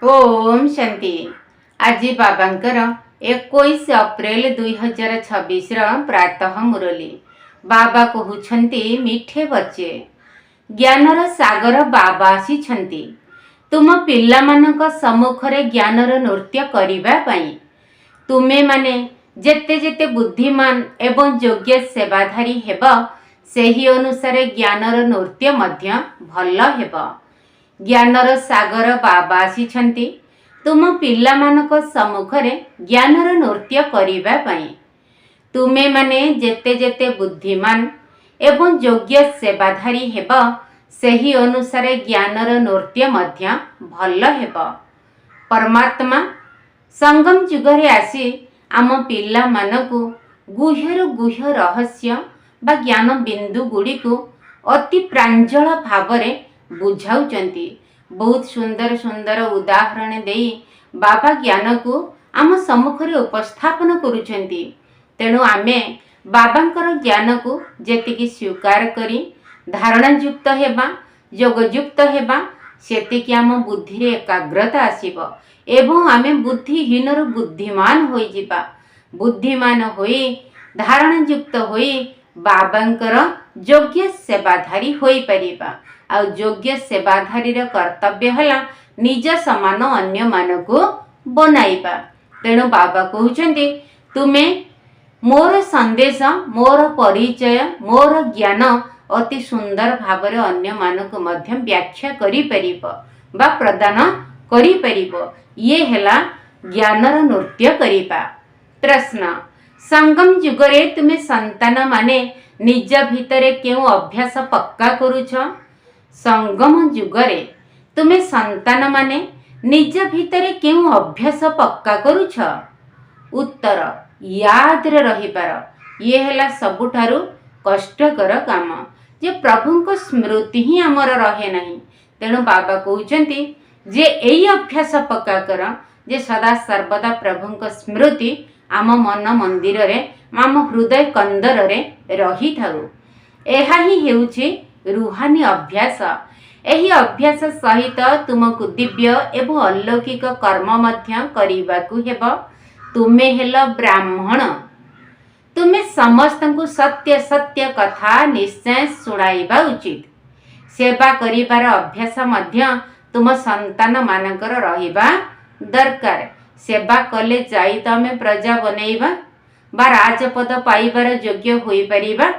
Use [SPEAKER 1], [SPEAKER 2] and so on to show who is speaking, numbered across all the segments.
[SPEAKER 1] ओम शांति। आज बाबांकर 21 अप्रैल 2026 प्रातः मुरली। बाबा कहउछंती मिठे बच्चे ज्ञानर सागर बाबा आसीछंती तुम पिल्लामानक सम्मुखरे ज्ञानर नृत्य करिबा पई। तुमे माने जेते जेते बुद्धिमान एवं योग्य सेवाधारी हेब सेही अनुसारे ज्ञानर नृत्य मध्य भल हेब। ज्ञानर सागर बाबा आसीछंती तुम पिल्लामानक सम्मुखरे ज्ञानर नृत्य करिबा पई। तुमे माने जेते जेते बुद्धिमान एवं योग्य सेवाधारी हेब सेही अनुसारे ज्ञानर नृत्य मध्य भल हेब। परमात्मा संगम जुगरे आसी आम पिल्लामानकु गुह्यरु गुह्य रहस्य बा ज्ञान बिंदु गुड़ी को अति प्रांजल भावरे बुझाउचंती। बहुत सुंदर सुंदर उदाहरण देई बाबा ज्ञान को आम सम्मुखरे उपस्थापन करुचंती। तेणु आमे बाबांकर ज्ञान को जेतिकी स्वीकार करी धारणा युक्त हेबा योगयुक्त हेबा सेतिकी आम बुद्धि रे एकाग्रता आसीब एवं आमे बुद्धिहीन रु बुद्धिमान होई जिबा। बुद्धिमान होई धारणा युक्त होई बाबांकर योग्य सेवाधारी होई परिबा। आ योग्य सेवाधारी कर्तव्य हला निज समान अन्य मानकु बनाइबा। तेणु बाबा कहउचंती तुमे मोर संदेश मोर परिचय मोर ज्ञान अति सुंदर भावरे अन्य मानकु मध्य व्याख्या करि परिबो बा प्रदान करि परिबो। ये हेला ज्ञानर नृत्य करिबा। प्रश्न संगम जुगरे तुमे संतान माने निज भितरे केउ अभ्यास पक्का करूछ? संगम जुगरे तुमे संतान माने निज भितरे केउ अभ्यास पक्का करूछ? उत्तर याद रे रहिपार। ये हेला सबुठारु कष्टकर काम जे प्रभुंक स्मृति ही आमर रहे नहीं। तेणु बाबा कहउचंती जे एई अभ्यास पक्का कर जे सदा सर्वदा प्रभुंक स्मृति आम मन मंदिर रे आम हृदय कंदर रे रही थारु। एहा ही हेउछि रूहानी अभ्यास। एही अभ्यास सहित तुमको दिव्य एवं अलौकिक कर्म मध्य करिबाकु हेब। तुमे हेल ब्राह्मण। तुमे समस्तंकु सत्य सत्य कथा निश्चय सुनाइबा उचित। सेवा करिबार अभ्यास मध्य तुम संतान मानकर रहिबा दरकार। सेवा कले जाई तमे प्रजा बनैबा बा राजपद पाइबार योग्य होई परिबा।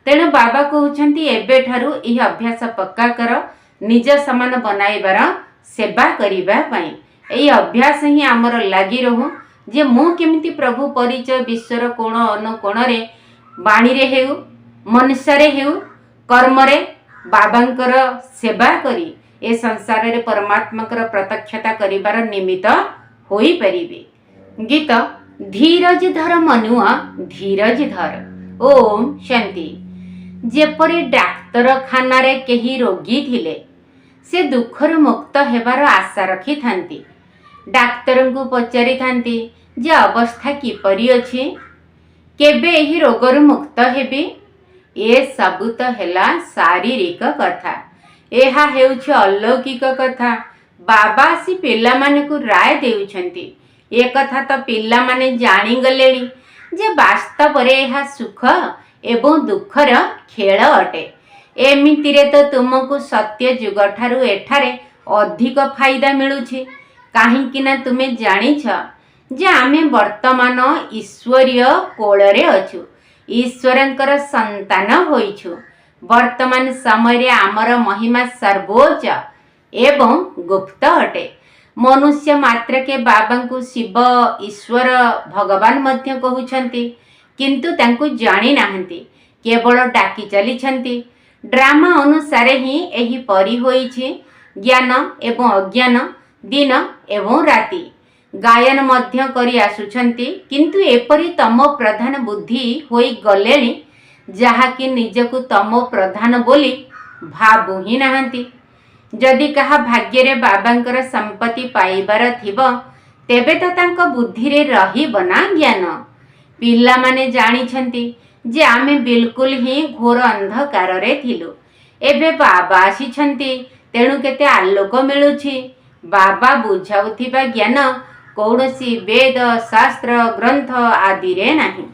[SPEAKER 1] तेणु बाबा कहउछंती एबे ठारु एही अभ्यास पक्का कर निज समान बनाइबार सेवा करिबा पई। एही अभ्यास ही आमर लागि रहु जे मु केमिति प्रभु परिचय विश्वर कोण अनुकोण रे बाणी रे हेउ मनुष्य रे हेउ कर्म रे बाबांकर सेवा करी ए संसार रे परमात्माकर प्रत्यक्षता करिबार निमित्त होई परिबे। गीत धीरज धर मनुआ धीरज धर। ओम शांति। जेपरि डाक्तरखाना रे केही रोगी थिले से दुखर मुक्त हेबार आशा रखी थांती। डाक्तर को पचारि थांती जे अवस्था किपरि अछि केबे एही रोगर मुक्त हेबी। ए सबु तो हेला शारीरिक कथा। एहा हेउछि अलौकिक कथा। बाबा सी पिल्ला माने को राय देउछंती। ए कथा तो पिल्ला माने जानी गलेनी जे वास्तव रे एहा सुख एवं दुखर खेल अटे। एमितिरे तो तुमको सत्य जुग ठारू एठारे अधिक फायदा मिलुछि। काहींकि ना तुमे जानिछ जे आमे वर्तमान ईश्वरीय कोଳରେ अछु। ईश्वरंकर संतान होइछु। वर्तमान समय रे आमर महिमा सर्वोच्च एवं गुप्त अटे। मनुष्य मात्र के बाबा को शिव ईश्वर भगवान मध्य कहउछंती किंतु तांको जानी नाहंती। केवल डाकी चलीछंती। ड्रामा अनुसार ही एही परी होइछि। ज्ञान एवं अज्ञान दिन एवं राति गायन मध्य करी आसुछंती किंतु एपरी तमो प्रधान बुद्धि होई गलेनी जहाकी निजको तमो प्रधान बोली भाबु ही नाहंती। जदि कहा भाग्य रे बाबांकर संपत्ति पाइबार थिबो तेबे तो तांको बुद्धि रे रहिबो ना ज्ञान। पिल्ला माने जानिछंती जे आमे बिल्कुल ही घोर अंधकार रे थिलु। एबे बाबा आसीछंती तेणु केते आलोक मिलुछि। बाबा बुझाउथिबा ज्ञान कौनसी वेद शास्त्र ग्रंथ आदि रे नहीं।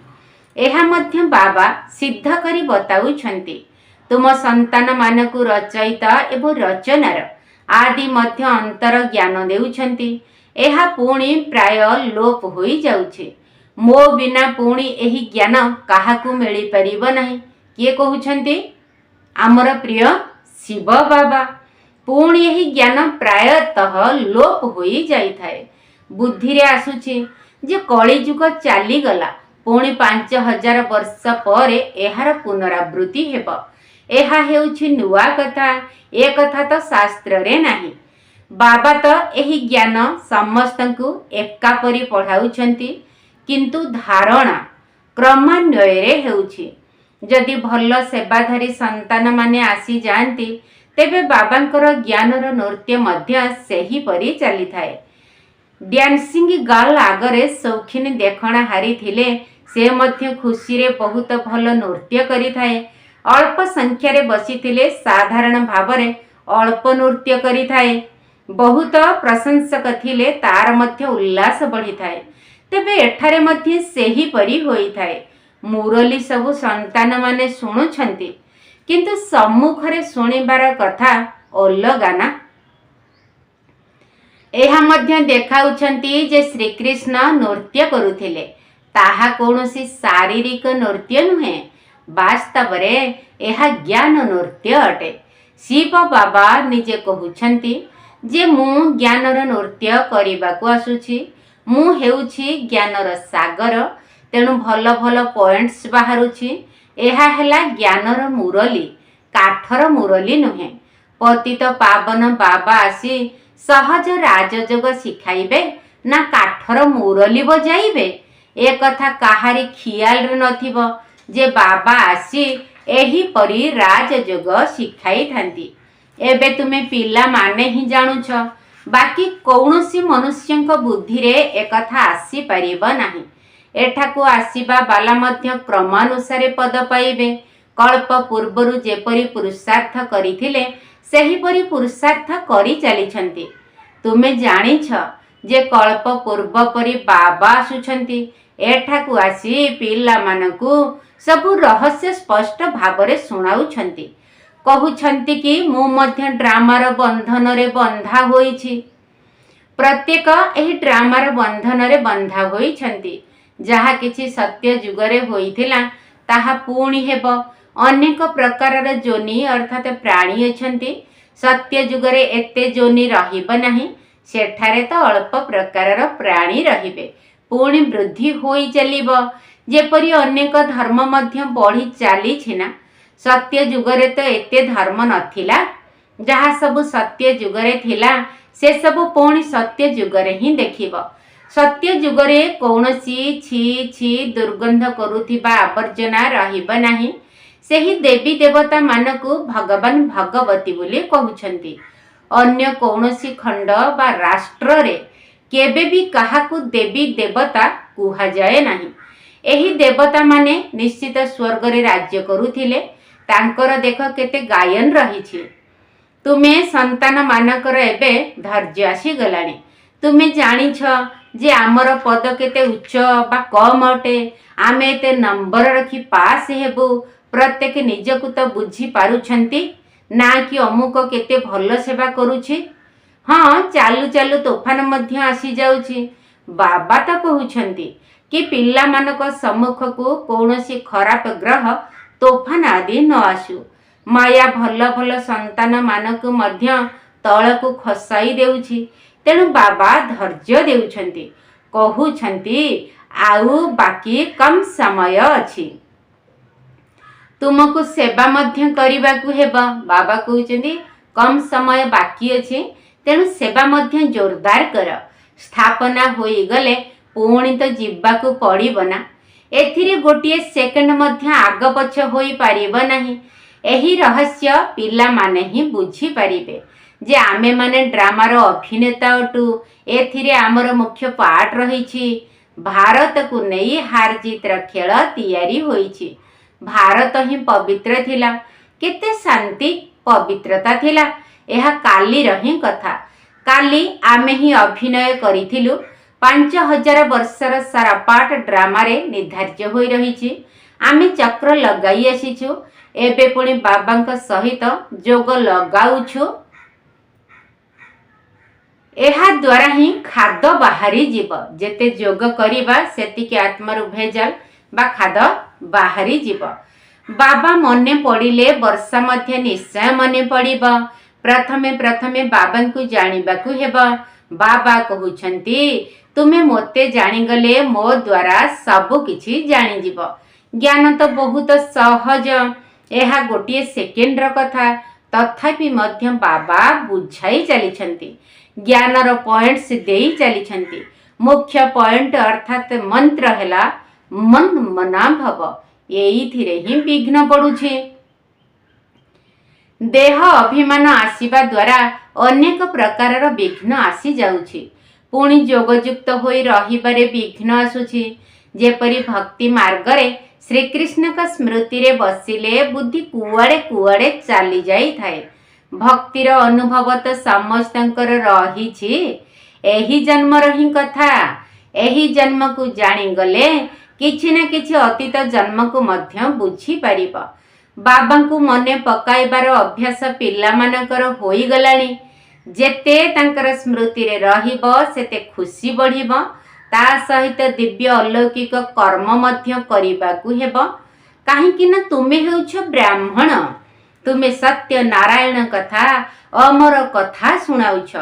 [SPEAKER 1] एहा मध्य बाबा सिद्ध करी बताउछंती। तुम संतान मानकु रचयिता एवं रचनार आदि मध्य अंतर ज्ञान देउछंती। एहा पुणी प्राय लोप होई जाउछे। मो बिना पुणी एही ज्ञान काहाकू मिली परिबो नहीं। किए कहउछंती? आमर प्रिय शिव बाबा। पुणी एही ज्ञान प्रायतः लोप होई जाइथाए। बुद्धि रे आसुछि जे कली जुग चाली गला, पुणी 5000 वर्ष परे एहार पुनरावृत्ति हेब। एहा हेउछि नुआ कथा। ए कथा तो शास्त्र रे नाही। बाबा तो एही ज्ञान समस्तंकु एका परी पढ़ाउछंती, किंतु धारणा क्रमान्वय रे हेउछि। जदि भल सेवाधारी संतान माने आसी जांती, तेबे बाबांकर ज्ञानर नृत्य मध्य सेही परी चली थाए। डांसिंग गर्ल आगरे शौखिन देखणा हारी थिले से मध्य खुशी रे बहुत भल नृत्य करी थाए। अल्प संख्या रे बसी थिले साधारण भावरे अल्प नृत्य करी थाए। बहुत प्रशंसक थिले तार मध्य उल्लास बढ़ी थाए। तेबे एठारे मध्य सेही परी होई थाए। मुरली सबु संतान माने शुणुछंती, किंतु सम्मुखरे शुणिबार कथा अलगा ना। एहा मध्य देखाउछंती जे श्री कृष्ण नृत्य करुथिले। ताहा कौनसी शारीरिक नृत्य नुहे, वास्तव रे एहा ज्ञान नृत्य अटे। शिव बाबा निजे कहउछंती जे मु ज्ञानर नृत्य करिबाकू आसुछि। मु हेउछि ज्ञानर सागर, तेणु भल भल पॉइंट्स बाहरुछि। एहा हेला ज्ञानर मुरली, काठर मुरली नुहे। पतित पावन बाबा आसी सहज राजयोग शिखाइबे ना काठर मुरली बजाइबे? ए कथा काहारी खियाल रे नथिबो जे बाबा आसी एही परी राजयोग शिखाई थांती। एबे तुमे पिला माने ही जानुछ, बाकी कौनसी मनुष्यंक बुद्धि रे ए कथा आसी परिबो नाही। एठाकू आसीबा बाला मध्य क्रमानुसारे पद पाइबे। कल्प पूर्वरु जेपरी पुरुषार्थ करिथिले सेहीपरि पुरुषार्थ करि चलिछंती। तुमे जानिछ जे कल्प पूर्व परि बाबा आसुछंती। एठाकू आसी पिला मानकू सबु रहस्य स्पष्ट भावरे सुनाउछंती। कहउछंती कि मु मध्य ड्रामार बंधन रे बंधा होईछि। प्रत्येक एही ड्रामार बंधन रे बंधा होईछंती। जहा किछि सत्य जुगरे होइथिला ताहा पुणी हेबो। अनेक प्रकारर जोनि अर्थात प्राणी अछंती। सत्य जुगरे एते जोनि रहिब नाही। सेठारे तो अल्प प्रकारर प्राणी रहिबे, पुणी वृद्धि होई चलिब। जेपरि अनेक धर्म मध्य बढ़ी चली ना। सत्य जुगरे तो एते धर्म नथिला। जहा सब सत्य जुगरे थिला से सब पुणी सत्य जुगरे ही देखिब। सत्य जुगरे कौनसी छी छी दुर्गंध करुथिबा आवर्जना रहिब नाही। सेही देवी देवता मानकू भगवान भगवती बोली कहउछंती। अन्य कौनसी खंड बा राष्ट्र रे केबे भी काहाकू देवी देवता कुहा जाए नाही। एही देवता माने निश्चित स्वर्ग रे राज्य करुथिले। तांकर देख केते गायन रहिछि। तुमे संतान मानकर एबे धैर्य आसी गलानी। तुमे जानिछ जे आमर पद केते उच्च बा कम अटे। आमे एते नंबर रखी पास हेबु प्रत्येक निजकू तो बुझी पारुछंती ना कि अमुक केते भल सेवा करुछि। हाँ, चालू चालू तोफान मध्य आसी जाउछि। बाबा तो कहउछंती कि पिला मानक सम्मुख को कौनसी खराब ग्रह तोफान आदि न आसु। माया भल भल संतान मानक मध्य तळकू खसाई देउछि। तेणु बाबा धैर्य देउछंती। कहउछंती आउ बाकी कम समय अछि। तुमको सेवा मध्य करिबाकू हेबा। बाबा कहउछंती कम समय बाकी अछि, तेणु सेवा मध्य जोरदार कर। स्थापना होई गले पुणी तो जिबाकू पड़िब ना। एथिरे गोटिए सेकेंड मध्य आग पछ होई पारिब नाही। एही रहस्य पिला माने ही बुझी पारिबे जे आमे माने ड्रामार अभिनेता अटू। एथिरे आमर मुख्य पार्ट रहिछि। भारत को नहीं हार जीतर खेल तैयारी होईछि। भारत ही पवित्र थिला। केते शांति पवित्रता थिला। एहा काली रही कथा। काली आमे ही अभिनय करिथिलु 5000 वर्षर सारा पाठ ड्रामा रे निर्धार्य होई रहिछि। आमे चक्र लगाई आसीछु, एबे पुणी बाबांक सहित जोग लगाउछु। एहा द्वारा ही खाद बाहरी जीव, जेते जोग करिबा सेतिके आत्मारु भेजाल बा खाद बाहरी जीव। बाबा मने पड़िले वर्षा मध्य निश्चय मने पड़िबा। प्रथमे प्रथमे बाबांकु जानिबाकु हेबा। बाबा कहुछंती तुमे मोते जानिगले मो द्वारा सबु किछि जानि जीव। ज्ञान तो बहुत सहज, एहा गोटिए सेकेंड र कथा, तथापि मध्य बाबा बुझाई चलिछंती। ज्ञानर पॉइंट्स देई चलिछंती। मुख्य पॉइंट अर्थात मंत्र हेला मन मना भव। एइथिरे ही विघ्न पड़ुछे। देह अभिमान आसीबा द्वारा अनेक प्रकारर विघ्न आसी जाउछि। पुणी जोगयुक्त होई रहिबारे विघ्न आसुछि। जेपरि भक्ति मार्गरे श्रीकृष्ण का स्मृति रे बसिले बुद्धि कुआड़े कुआड़े चली जाई थाए। भक्तिर अनुभव तो समस्तंकर रहिछि। एही जन्मर ही कथा। एही जन्म को जानी गले किछि ना किछि अतीत जन्म को मध्य बुझी पारिबा। बाबा को मने पकाइबार अभ्यास पिला मानकर होई गलानी। जेते तांकर स्मृति रे रहिबो सेते खुशी बढ़िबो। ता सहित दिव्य अलौकिक कर्म मध्य करिबाकु हेबो। काहेकि ना तुमे हेउछ ब्राह्मण। तुमे सत्य नारायण कथा अमर कथा सुनाउछ।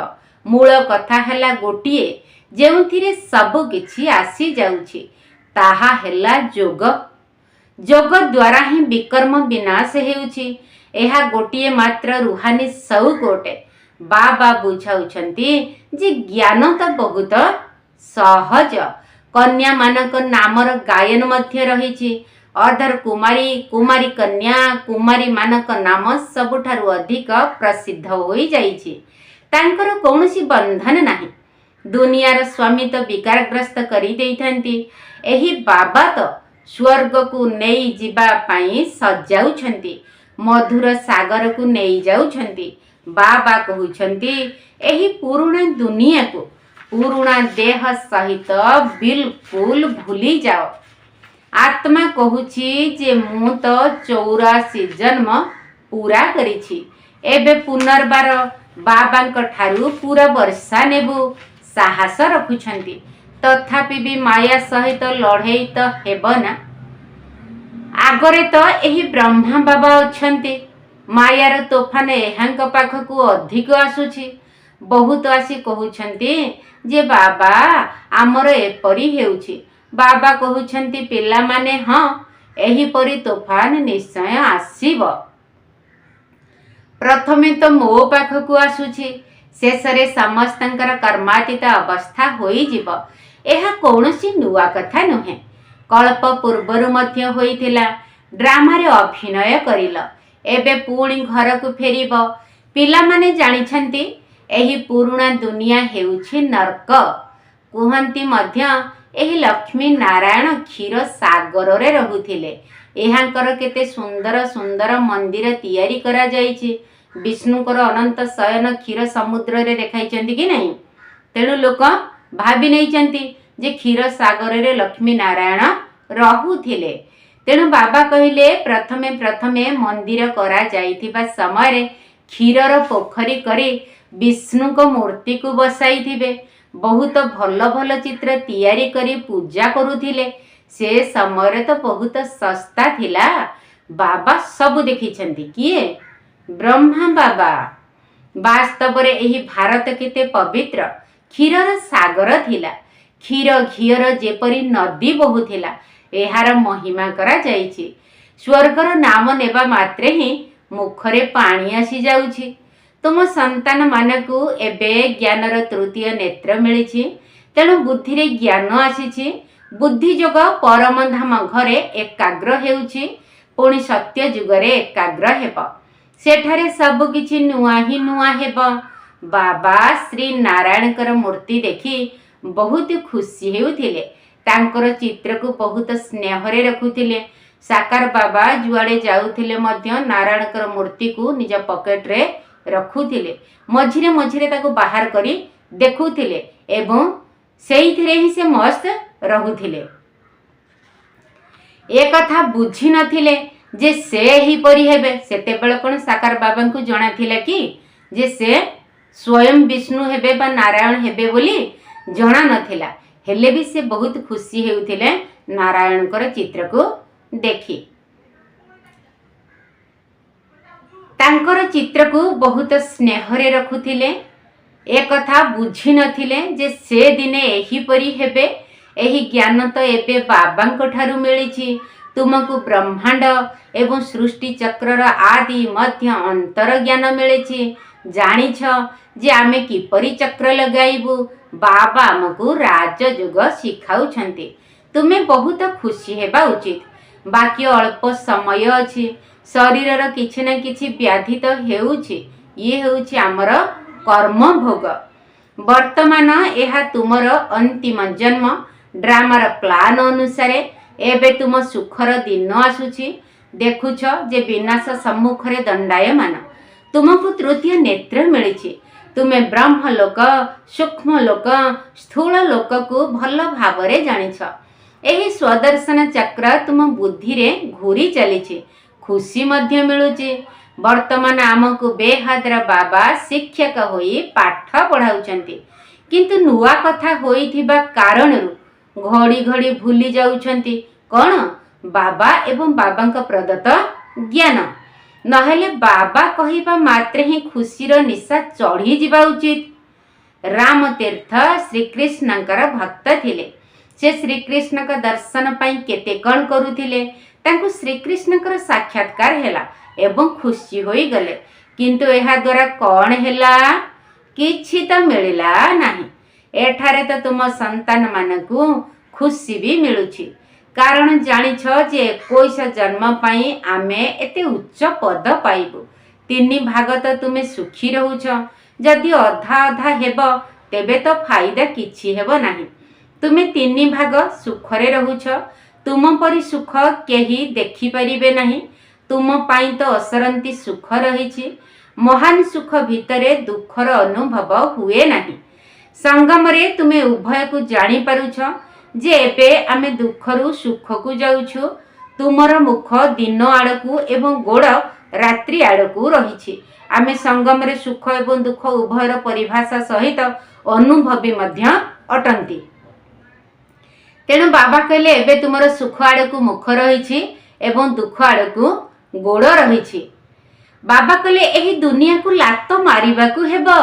[SPEAKER 1] मूल कथा हेला गोटिए, जेउथिरे सब किछि आसी जाउछि, ताहा हेला जोग। जोग द्वारा ही विकर्म विनाश हेउछि। एहा गोटिए मात्र रुहानी सौकोटे। बाबा बुझाउछंती जे ज्ञान तो बहुत सहज। कन्या मानक नामर गायन मध्य रहिछि। अर्धर कुमारी, कुमारी कन्या, कुमारी मानक नाम सबुठारु अधिक प्रसिद्ध होई जाइछि। तांकर कौनसी बंधन नाही। दुनियार स्वामी तो विकारग्रस्त करी देइथांती। एही बाबा तो स्वर्ग को नहीं जिबा पाई सजाउछंती। मधुर सागर को नहीं जाउछंती। बाबा कहुछंती एही पुरुणा दुनिया को, पुरुणा देह सहित बिल्कुल भूली जाओ। आत्मा कहुछि जे मु तो 84 जन्म पूरा करिछि। एबे पुनर्बार बाबांक ठारू पूरा वर्षा नेबु साहस रखुछंती। तथापि भी माया सहित लड़ाई तो हेब ना। आगरे तो एही ब्रह्मा बाबा अछंती। मायार तोफान एहांक पाखकु अधिक आसुछि। बहुत आसी कहुछंती जे बाबा आमर एपरी हेउछि। बाबा कहुछंती पिला माने हाँ, एही परी तोफान निश्चय आसीब। प्रथमे तो मो पाखकु आसुछि, शेषरे समस्तंकर कर्मातीत अवस्था होई जीव। एहा कौनसी नुआ कथा नुहे। कल्प पूर्वरु मध्य होइथिला। ड्रामा रे अभिनय करिल, एबे पुणी घर को फेरिब। पिला माने जानिछंती एही पुरुणा दुनिया हेउछि नरक। कुहंती मध्य एही लक्ष्मी नारायण क्षीर सागर रे रहुथिले। एहांकर केते सुंदर सुंदर मंदिर तैयारी करा जाइछि। विष्णुकर अनंत शयन क्षीर समुद्र रे देखाइछंती कि नहीं। तेणु लोक भाबी नैचंती जे क्षीर सागर रे लक्ष्मी नारायण रहुथिले। तेणु बाबा कहिले प्रथमे प्रथमे मंदिर करा जाइथिबा समय क्षीरर पोखरी करी विष्णु को मूर्ति को बसाई थिबे। बहुत भल भल चित्र तैयारी करी पूजा करुथिले। से समय तो बहुत सस्ता थिला। बाबा सब देखिछंती। किए? ब्रह्मा बाबा। वास्तव रे एही भारत केते पवित्र क्षीरर सागर थिला। क्षीर घीयर जेपरी नदी बहुथिला। एहार महिमा करा जाइछि। स्वर्गर नाम नेबा मात्रे ही मुखरे पानी आसी जाउछि। तुम संतान मानकु एबे ज्ञानर तृतीय नेत्र मिलिछि। तेणु बुद्धि रे ज्ञान आसीछि। बुद्धि जोग परम धाम घरे एकाग्र हेउछि। पुणी सत्य जुगरे एकाग्र हेब। सेठारे सब किछि नुआ ही नुआ हेब। बाबा श्री नारायणकर मूर्ति देखि बहुत खुशी हेउथिले। तांकर चित्र को बहुत स्नेह रे रखुथिले। साकार बाबा जुआड़े जाउथिले मध्य नारायणकर मूर्ति को निज पॉकेट रे रखुथिले मझिरे मझिरे ताको बाहर करी देखुथिले एवं सेइथिरे ही से मस्त रहुथिले। ए कथा बुझी नथिले जे से ही परी हेबे। सेतेबेले कोन साकार बाबा को जणा थिला कि जे से स्वयं विष्णु हेबे बा नारायण हेबे बोली जणा नथिला। हेले भी से बहुत खुशी हेउथिले नारायण कर चित्र को देखी। तांकर चित्र को बहुत स्नेह रे रखुथिले। ए कथा बुझी नथिले जे से दिने एही परी हेबे। एही ज्ञान तो एबे बाबांको ठारु मिलिछि। तुमको ब्रह्मांड एवं सृष्टि चक्रर आदि मध्य अंतर ज्ञान मिलिछि। जानिछ जे आमे किपरि चक्र लगाइबु। बाबा आमको राजयोग शिखाउछन्ति। तुमे बहुत खुशी हेबा उचित। बाकी अल्प समय अछि। शरीरर किछि ना किछि व्याधि तो हेउछि। ये हेउछि आमर कर्म भोग। वर्तमान एहा तुमर अंतिम जन्म। ड्रामार प्लान अनुसार एबे तुम सुखर दिन आसुछि। देखुछ जे विनाश सम्मुखरे दंडायमान। तुमको तृतीय नेत्र मिलिछि। तुमे ब्रह्म लोक सूक्ष्म लोक स्थूल लोक को भल भावरे जानिछ। एही स्वदर्शन चक्र तुम बुद्धि रे घूरी चलिछि। खुशी मध्य मिलुछि। वर्तमान आमको बेहादर बाबा शिक्षक होई पाठ पढ़ाउछन्ति। किंतु नुआ कथा होइथिबा कारणरु घड़ी घड़ी भूली जाउछन्ति कोन बाबा एवं बाबांक प्रदत्त ज्ञान। नहेले बाबा कहिबा मात्रे ही खुशीर निशा चढ़ी जिबा उचित। राम तीर्थ श्रीकृष्णकर भक्त थिले। से श्रीकृष्ण का दर्शन पाई केते कण करुथिले। तांको श्रीकृष्णकर साक्षात्कार हेला एवं खुशी होई गले। किंतु एहा द्वारा कौन हेला किछि तो मिलिला नाही। एठारे तो तुम संतान मानकु खुशी भी मिलुछि। कारण जानिछ जे 21 जन्म पाई आमे एते उच्च पद पाइबु। 3 भाग तो तुमे सुखी रहुछ। जदि अधा अधा हेबो तेबे तो फायदा किछि हेबो नाही। तुमे 3 भाग सुखरे रहुछ। तुम परि सुख केही देखि परिबे नाही। तुम पाई तो असरंती सुख रहिछि। महान सुख भितरे दुखर अनुभव हुए नाही। संगम रे तुमे उभय को जानी पारुछ जे एबे आमे दुखरु सुख को जाउछु। तुमर मुख दिन आड़कू एवं गोड़ रात्रि आड़कू रहिछि। आमे संगम रे सुख एवं दुख उभयर परिभाषा सहित अनुभवी मध्य अटंती। तेणु बाबा कहले एबे तुमर सुख आड़कू मुख रहिछि एवं दुख आड़कू गोड़ रहिछि। बाबा कहले एही दुनिया को लात मारिबाकू हेबो।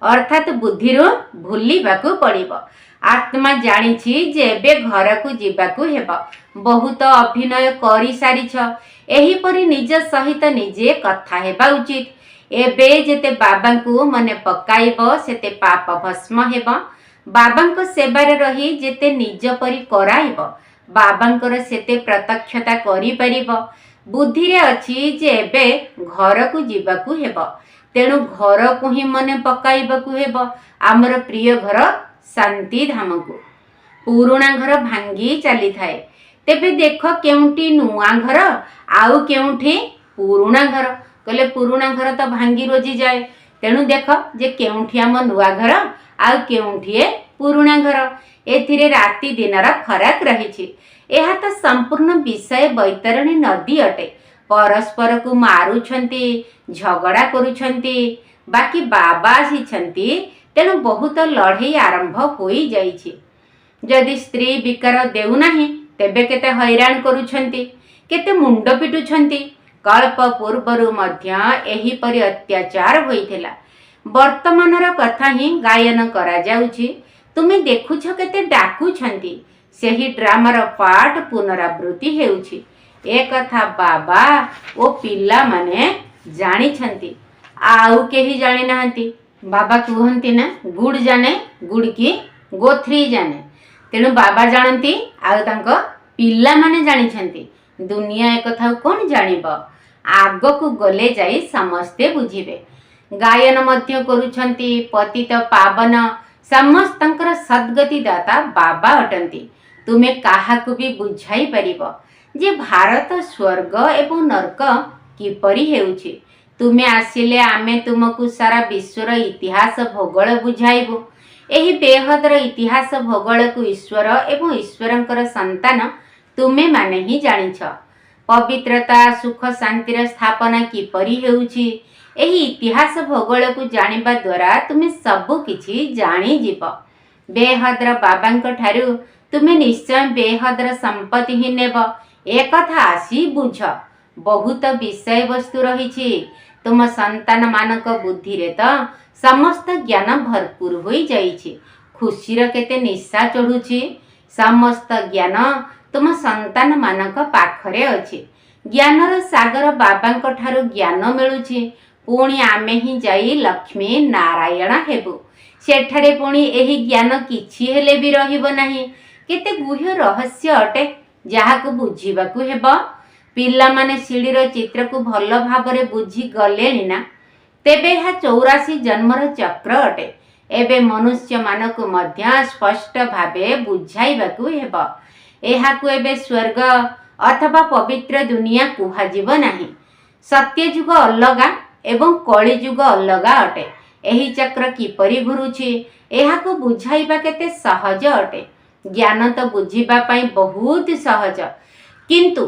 [SPEAKER 1] अर्थात बुद्धिरु भूलिबाकू पड़िबो। आत्मा जानिछि जे एबे घर को जीवाकू हेबो। बहुत अभिनय करि सारिछ। एही परि निज सहित निजे कथा हेबा उचित। एबे जेते बाबांकू मने पकाइबो सेते पाप भस्म हेबो। बाबांक सेवारे रही जेते निज परि कराइबो बाबांकर सेते प्रत्यक्षता करि परिबो। बुद्धि रे अछि जे एबे घर को जीवाकू हेबो। तेणु घर को ही मने पकाइबाकू हेबो। आमर प्रिय घर शांति धाम को। पुरुणा घर भांगी चली थाए। तेबे देख केउंटी नुआ घर आउ केउंठी पुरुणा घर। कहले पुरुणा घर तो भांगी रोजी जाए। तेणु देख जे केउंठी आम नुआ घर आउ केउंठी पुरुणा घर। एथिरे राति दिनर फरक रहिछि। एहा तो संपूर्ण विषय बैतरणी नदी अटे। परस्पर को मारुछंती झगड़ा करुछंती। बाकी बाबा आसिछंती तेणु बहुत लड़ाई आरंभ होई जाइछि। जदि स्त्री विकार देउ नाही तेबे केते हैरान करुछंती केते मुंड पिटुछंती। कल्प पूर्वरु मध्य एही परि अत्याचार होइथिला। वर्तमानर कथा ही गायन करा जाउछि। तुमे देखुछ केते डाकुछंती। सेही ड्रामार पाठ पुनरावृत्ति हेउछि। ए कथा बाबा ओ पिला माने जानिछंती। आउ केही जानि नाहंती। बाबा कहंती ना गुड़ जाने गुड़ की गोथरी जाने। तेणु बाबा जानती आउ तांको पिला माने जानिछंती। दुनिया ए कथा कोन जानिबो। आग को गले जाई समस्ते बुझिबे। गायन मध्य करुछंती। पतित पावन समस्तंकर सद्गति दाता बाबा अटंती। तुमे काहाकु भी बुझाई परिबो जे भारत स्वर्ग एवं नरक किपरि हेउछि। तुमे आसिले आमे तुमको सारा विश्वर इतिहास भूगोल बुझाइबु। एही बेहदर इतिहास भूगोल को ईश्वर एवं ईश्वरंकर संतान तुमे माने ही जानिछ। पवित्रता सुख शांतिर स्थापना किपरि हेउछि एही इतिहास भूगोल को जानिबा द्वारा तुमे सबु किछि जानि जिव। बेहदर बाबांक ठारु तुमे निश्चय बेहदर संपत्ति ही नेब। एक कथा आसी बुझ, बहुत विषय वस्तु रहिछि। तुम संतान मानक बुद्धि रे तो समस्त ज्ञान भरपूर होई जाइछि। खुशीर केते निशा चढ़ुछि। समस्त ज्ञान तुम संतान मानक पाखरे अछि। ज्ञानर सागर बाबांक ठारु ज्ञान मिलुछि। पुणी आमे ही जाई लक्ष्मी नारायण हेबु। सेठारे पुणी एही ज्ञान किछि हेले भी रहिबो नाही। केते गुह्य रहस्य अटे जाहाकु बुझिबाकु हेबो। पिला माने सीढ़ीर चित्र को भल भाबरे बुझी गलेनी ना, तेबे यह 84 जन्मर चक्र अटे। एबे मनुष्य मानकु मध्य स्पष्ट भावे बुझाइबाकु हेबो। एहाकु एबे स्वर्ग अथवा पवित्र दुनिया कुहाजिबो नाही। सत्य जुग अलगा एवं कली जुग अलगा अटे। एही चक्र किपरि घुरुछि एहाकु बुझाइबा केते सहज अटे। ज्ञान तो बुझिबा पई बहुत सहज, किंतु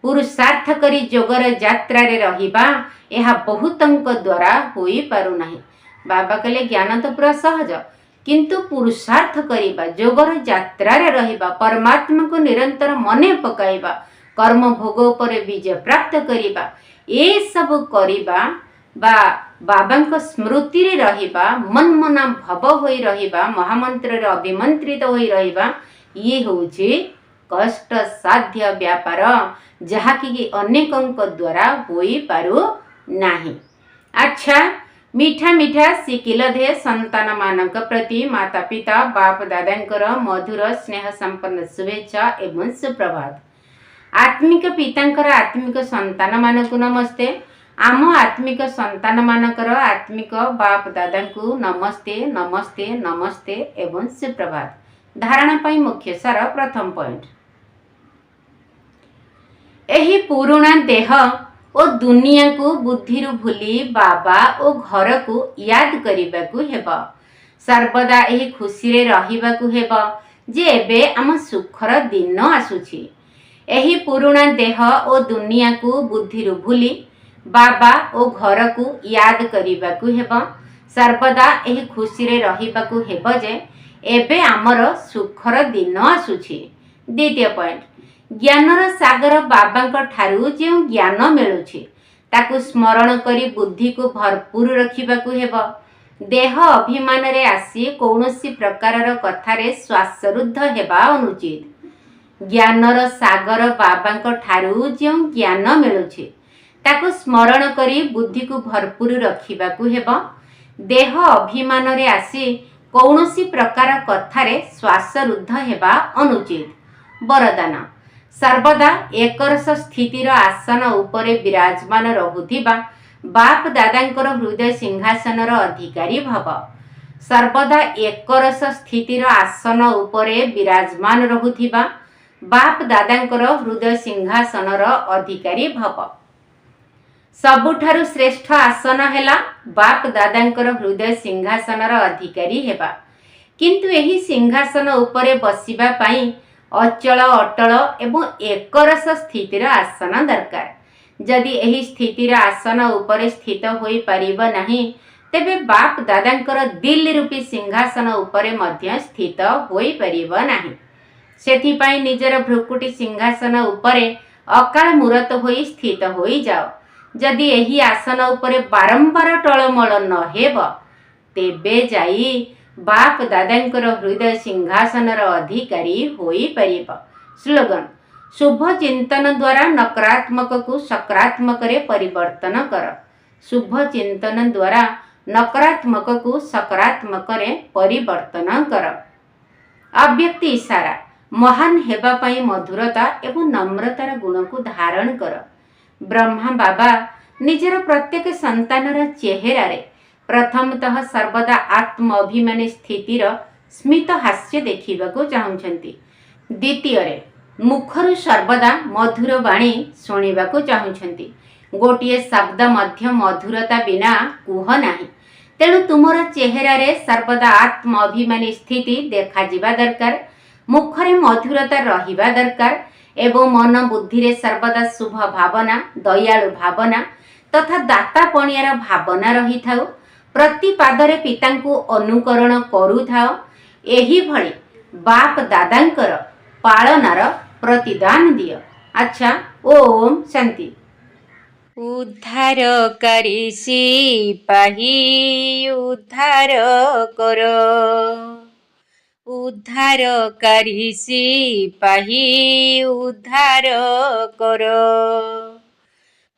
[SPEAKER 1] पुरुषार्थ करी जोगर यात्रा रे रहिबा यह बहुतंक द्वारा होई पारु नाही। बाबा कहले ज्ञान तो पूरा सहज, किंतु पुरुषार्थ करिबा जोगर यात्रा रे रहिबा परमात्मा को निरंतर मने पकाइबा कर्म भोग उपरे विजय प्राप्त करिबा ए सब करिबा बा बाबांक स्मृति रे रहिबा मन मना भव होई रहिबा महामंत्र रे अभिमंत्रित होई रहिबा ये होउछि कष्ट साध्य व्यापार जहाँकि अनेकों द्वारा होई पारु नाही। अच्छा, मीठा मीठा शिकिल दे संतान मानक प्रति माता पिता बाप दादांकर मधुर स्नेह संपन्न शुभेच्छा एवं सुप्रभात। आत्मिक पितांकर आत्मिक संतान मानक नमस्ते। आम आत्मिक संतान मानकर आत्मिक बाप दादांकु नमस्ते नमस्ते नमस्ते एवं सुप्रभात। धारणा पाई मुख्य सार प्रथम पॉइंट, एही पुराणा देह ओ दुनिया को बुद्धि भूली बाबा ओ घर को याद करने को हेबा। सर्वदा एही खुशी रे रहिबा को हेबा जे एबे आम सुखर दिन आसुछि। एही पुराणा देह ओ दुनिया को बुद्धि भूली बाबा ओ घर को याद करने को हेबा। सर्वदा एही खुशी रे रहिबा को हेबा जे एबे आमर सुखर दिन आसुछि। द्वितीय पॉइंट, ज्ञानर सागर बाबांक ठारू जो ज्ञान मिलुछि ताकु स्मरण करी बुद्धि को भरपूर रखिबाकु हेबो। देह अभिमान रे आसी कौनसी प्रकारर कथारे श्वासरुद्ध हेबा अनुचित। ज्ञानर सागर बाबांक ठारू जो ज्ञान मिलुछि ताकु स्मरण करी बुद्धि को भरपूर रखिबाकु हेबो। देह अभिमान रे आसी कौनसी प्रकार कथारे श्वासरुद्ध हेबा अनुचित। वरदान, सर्वदा एकरस स्थितिर आसन उपरे विराजमान रहुथिबा बाप दादांकर हृदय सिंहासनर अधिकारी भव। सर्वदा एकरस स्थितिर आसन उपरे विराजमान रहुथिबा बाप दादांकर हृदय सिंहासनर अधिकारी भव। सबुठारु श्रेष्ठ आसन हेला बाप दादांकर हृदय सिंहासनर अधिकारी हेबा। किंतु एही सिंहासन उपरे बसिबा पाई अचल अटल एवं एकरस स्थितिर आसन दरकार। जदि एही स्थितिर आसन उपरे स्थित होई परिबो नाही तेबे बाप दादांकर दिल रूपी सिंहासन उपरे मध्य स्थित होई परिबो नाही। सेथि पाई निजर भ्रुकुटी सिंहासन उपरे अकाल मूरत होई स्थित होई जाओ। जदि एही आसन उपरे बारंबार टळमळ न हेब तेबे जाई बाप दादांकर हृदय सिंहासनर अधिकारी होई परिबा। स्लोगन, शुभ चिंतन द्वारा नकारात्मक को सकारात्मक रे परिवर्तन कर। शुभ चिंतन द्वारा नकारात्मक को सकारात्मक रे परिवर्तन कर। अव्यक्त इशारा, महान हेबा पाई मधुरता एवं नम्रतार गुण को धारण कर। ब्रह्मा बाबा निजर प्रत्येक संतानर चेहरा रे प्रथमतः सर्वदा आत्म अभिमानी स्थितिर स्मित हास्य देखिबाकू चाहुछंती। द्वितीय रे मुखरु सर्वदा मधुर बाणी शुणिबाकू चाहुछंती। गोटे शब्द मध्य मधुरता बिना कुह नाही। तेणु तुमर चेहरारे सर्वदा आत्म अभिमानी स्थिति देखा जिबा दरकार, मुखरे मधुरता रहिबा दरकार एवं मन बुद्धि रे सर्वदा शुभ भावना, दयालु भावना तथा दाता पणियार भावना रही थाउ। प्रति पादरे पितांकु अनुकरण करूथाओ। एही भଳି बाप दादांकर पालनार प्रतिदान दियो। अच्छा, ओम शांति। उद्धारकारी सिपाही उद्धार कर, उद्धारकारी सिपाही उद्धार कर,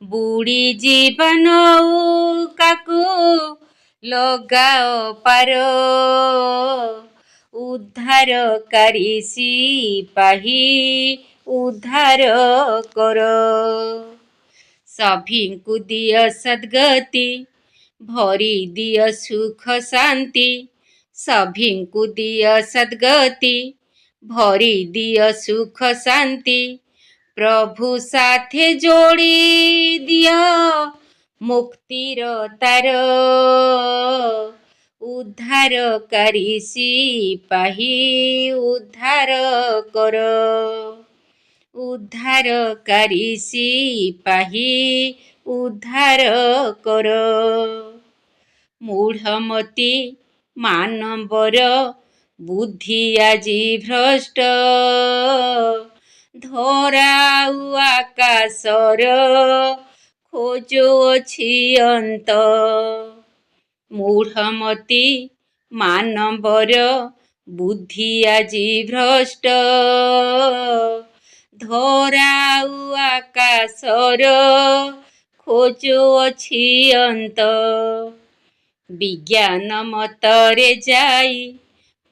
[SPEAKER 1] बुड़ी जीवन नौकाकू लगाओ पार, उद्धारकारी सिपाही उद्धार कर। सभींकु दिय सद्गति भरी दिय सुख शांति, सभींकु दिय सद्गति भरी दिय सुख शांति, प्रभु साथे जोड़ी दिय मुक्तिर तार, उद्धारकारी सिपाही उद्धार कर, उद्धारकारी सिपाही उद्धार कर। मूढ़मती मानवर बुद्धि आजी भ्रष्ट, धराउ आकाशर खोजो अछि अंत, मूढ़मती मानवर बुद्धि आजी भ्रष्ट, धराउ आकाशर खोजो अछि अंत। विज्ञान मतरे जाई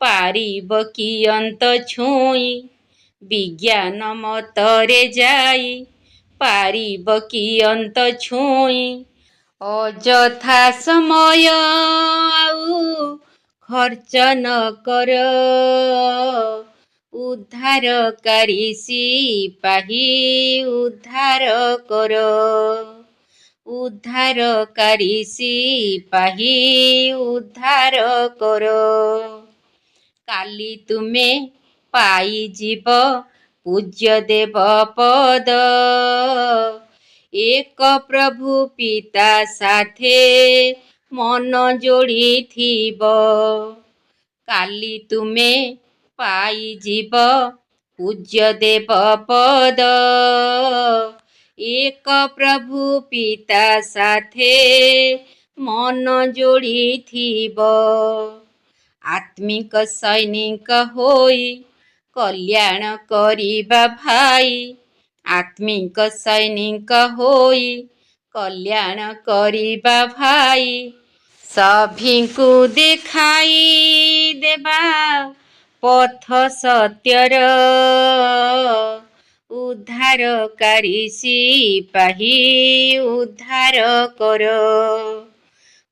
[SPEAKER 1] पारिब कि अंत छुई, विज्ञान मतरे जाई पारिब कि अंत छुई, अଯଥା समय आउ खर्च न कर, उद्धारकारी सिपाही उद्धार कर, उद्धारकारी सिपाही उद्धार कर। काली तुमे पाई जीव पूज्य देव पद, एक प्रभु पिता साथे मन जोड़ी थीब, काली तुमे पाई जीव पूज्य देव पद, एक प्रभु पिता साथे मन जोड़ी थीब। आत्मिक सैनिक होई कल्याण करिबा भाई, आत्मिक सैनिक होई कल्याण करिबा भाई, सभींकु देखाई देबा पथ सत्यर, उद्धारकारी सिपाही उद्धार कर,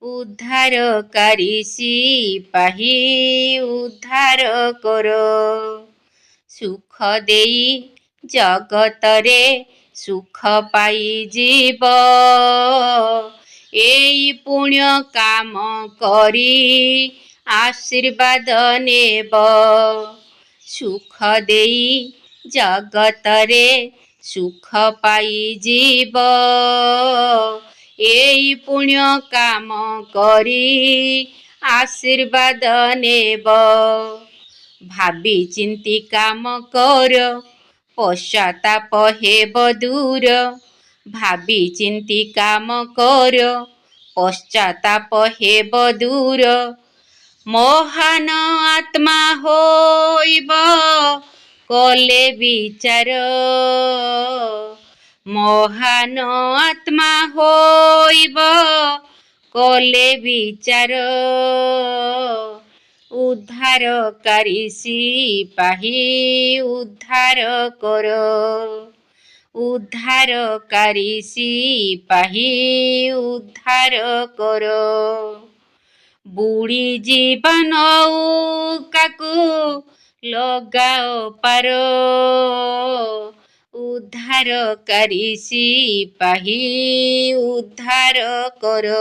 [SPEAKER 1] उद्धारकारी सिपाही उद्धार कर। सुख देई जगतरे सुख पाई जीव, एई पुण्य काम करी आशीर्वाद नेब, सुख देई जगतरे सुख पाई जीव, एई पुण्य काम करी आशीर्वाद नेब। भाबी चिंती काम कर पश्चाताप हेब दूर, भाबी चिंती काम कर पश्चाताप हेब दूर, महान आत्मा होइब कले विचार, महान आत्मा होइब कले विचार, उद्धारकारी सिपाही उद्धार कर, उद्धारकारी सिपाही उद्धार कर। बुड़ी जीवन नौकाकू लगाओ पार, ଉଦ୍ଧାରକାରୀ ସିପାହୀ ଉଦ୍ଧାର କର।